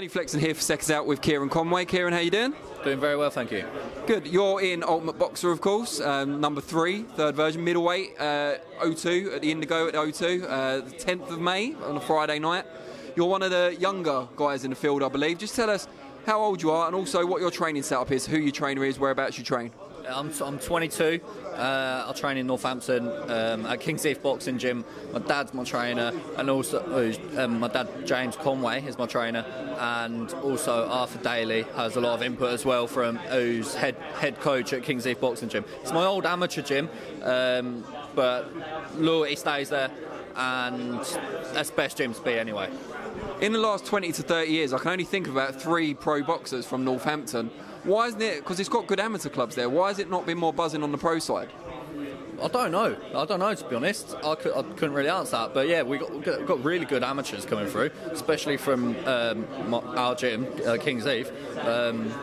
Danny Flexen here for Seconds Out with Kieron Conway. Kieron, how you doing? Doing very well, thank you. Good. You're in Ultimate Boxer, of course, number 3, third version, middleweight, O2 at the Indigo at O2, the 10th of May on a Friday night. You're one of the younger guys in the field, I believe. Just tell us how old you are and also what your training setup is, who your trainer is, whereabouts you train. I'm 22. I train in Northampton at King's Heath Boxing Gym. My dad's my trainer, and also my dad James Conway is my trainer, and also Arthur Daly has a lot of input as well from who's head coach at King's Heath Boxing Gym. It's my old amateur gym, but loyalty stays there, and that's the best gym to be anyway. In the last 20 to 30 years, I can only think of about 3 pro boxers from Northampton. Why isn't it, because it's got good amateur clubs there, why has it not been more buzzing on the pro side? I don't know, to be honest. I couldn't really answer that, but yeah, we got really good amateurs coming through, especially from our gym, King's Heath.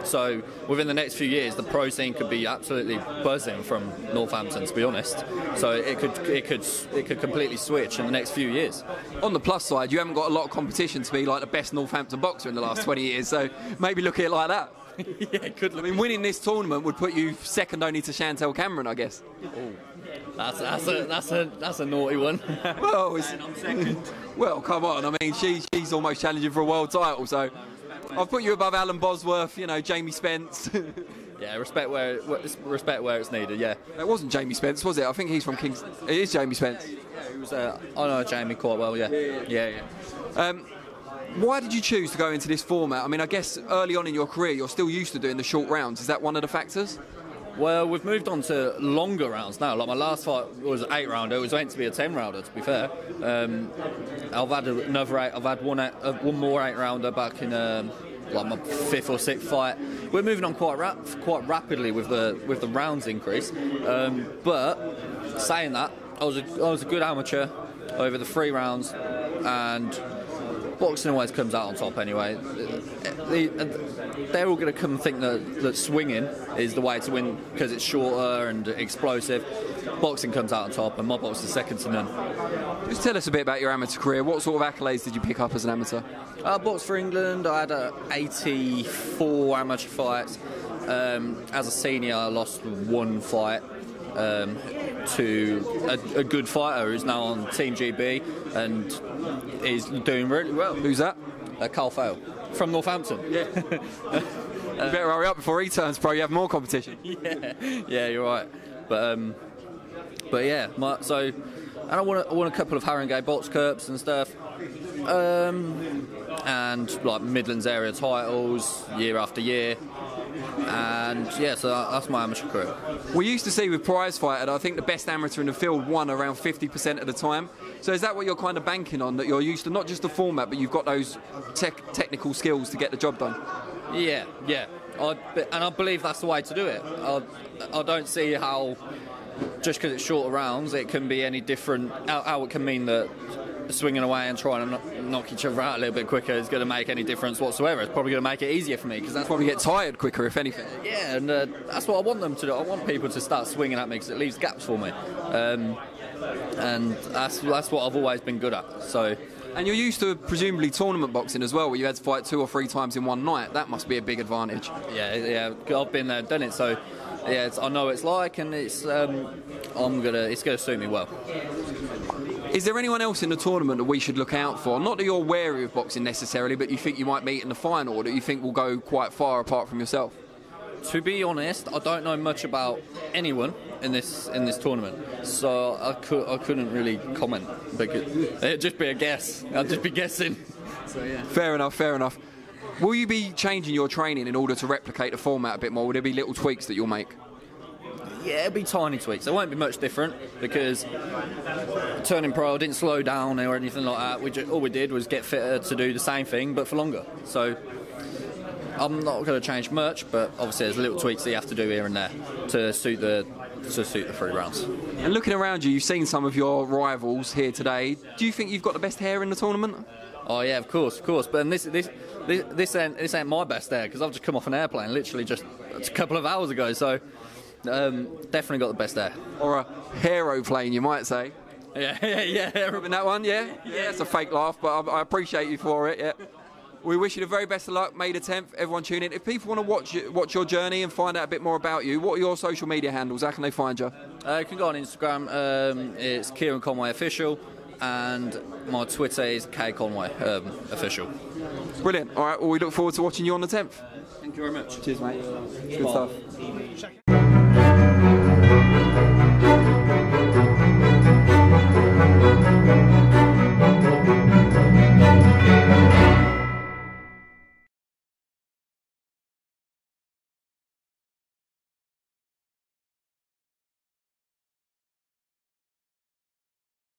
So within the next few years, the pro scene could be absolutely buzzing from Northampton, to be honest. So it could completely switch in the next few years. On the plus side, you haven't got a lot of competition to be like the best Northampton boxer in the last 20 years, so maybe look at it like that. Yeah, it could. I mean, winning this tournament would put you second only to Chantel Cameron, I guess. Ooh. That's a naughty one. Well, well, come on. I mean, she's almost challenging for a world title, so I've put you above Alan Bosworth, you know, Jamie Spence. Yeah, respect where it's needed. Yeah. It wasn't Jamie Spence, was it? I think he's from King's. It is Jamie Spence. Yeah, he was. I know Jamie quite well. Yeah. Yeah. Why did you choose to go into this format? I mean, I guess early on in your career, you're still used to doing the short rounds. Is that one of the factors? Well, we've moved on to longer rounds now. Like my last fight was an 8-rounder. It was meant to be a 10-rounder, to be fair. I've had another 8. I've had one more 8-rounder back in like my 5th or 6th fight. We're moving on quite rapidly with the rounds increase. But saying that, I was a good amateur over the 3 rounds, and boxing always comes out on top anyway. They're all going to come and think that swinging is the way to win because it's shorter and explosive. Boxing comes out on top, and my box is second to none. Just tell us a bit about your amateur career. What sort of accolades did you pick up as an amateur? I boxed for England. I had 84 amateur fights. As a senior, I lost 1 fight to a good fighter who's now on Team GB and is doing really well. Who's that? Carl Fale from Northampton. Yeah. You better hurry up before he turns pro. You have more competition. Yeah, you're right. But yeah, and I won a couple of Haringey box cups and stuff, and like Midlands area titles year after year. And yeah, so that's my amateur career. We used to see with prize fighter, I think the best amateur in the field won around 50% of the time. So is that what you're kind of banking on, that you're used to not just the format, but you've got those technical skills to get the job done? Yeah. And I believe that's the way to do it. I don't see how, just because it's shorter rounds, it can be any different, how it can mean that swinging away and trying to knock each other out a little bit quicker is going to make any difference whatsoever. It's probably going to make it easier for me, because that's probably get tired quicker, if anything. Yeah, and that's what I want them to do. I want people to start swinging at me because it leaves gaps for me, and that's what I've always been good at. So. And you're used to presumably tournament boxing as well, where you had to fight 2 or 3 times in one night. That must be a big advantage. Yeah, I've been there, done it. So yeah, I know what it's like, and it's gonna suit me well. Is there anyone else in the tournament that we should look out for? Not that you're wary of boxing necessarily, but you think you might meet in the final, or that you think will go quite far apart from yourself? To be honest, I don't know much about anyone in this tournament, so I couldn't really comment, because it'd just be a guess. I'd just be guessing. So yeah. Fair enough. Will you be changing your training in order to replicate the format a bit more? Will there be little tweaks that you'll make? Yeah, it'll be tiny tweaks. There won't be much different, because turning pro, I didn't slow down or anything like that. All we did was get fitter to do the same thing, but for longer. So I'm not going to change much, but obviously there's little tweaks that you have to do here and there to suit the 3 rounds. And looking around you, you've seen some of your rivals here today. Do you think you've got the best hair in the tournament? Oh yeah, of course. But this ain't my best hair, because I've just come off an airplane literally just a couple of hours ago. So definitely got the best hair. Or a aeroplane, you might say. Yeah. Remember that one? Yeah, it's a fake laugh, but I appreciate you for it. Yeah. We wish you the very best of luck, May the 10th. Everyone tune in. If people want to watch your journey and find out a bit more about you, what are your social media handles? How can they find you? You can go on Instagram. It's Kieron Conway Official, and my Twitter is KConway Official. Brilliant. All right, well, we look forward to watching you on the 10th. Thank you very much. Cheers, mate. Good stuff.